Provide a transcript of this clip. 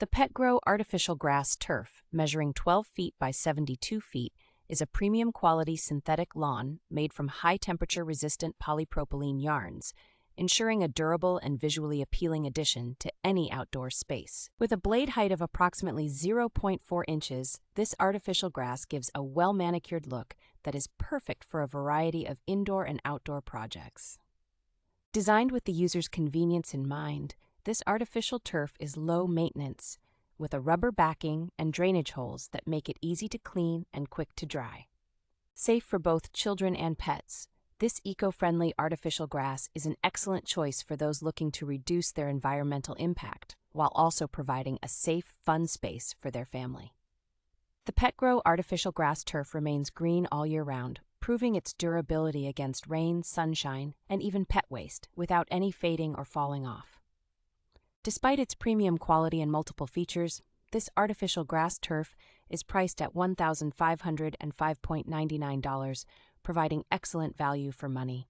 The Petgrow Artificial Grass Turf, measuring 12 feet by 72 feet, is a premium quality synthetic lawn made from high-temperature resistant polypropylene yarns, ensuring a durable and visually appealing addition to any outdoor space. With a blade height of approximately 0.4 inches, this artificial grass gives a well-manicured look that is perfect for a variety of indoor and outdoor projects. Designed with the user's convenience in mind, this artificial turf is low maintenance, with a rubber backing and drainage holes that make it easy to clean and quick to dry. Safe for both children and pets, this eco-friendly artificial grass is an excellent choice for those looking to reduce their environmental impact, while also providing a safe, fun space for their family. The Petgrow Artificial Grass Turf remains green all year round, proving its durability against rain, sunshine, and even pet waste without any fading or falling off. Despite its premium quality and multiple features, this artificial grass turf is priced at $1,505.99, providing excellent value for money.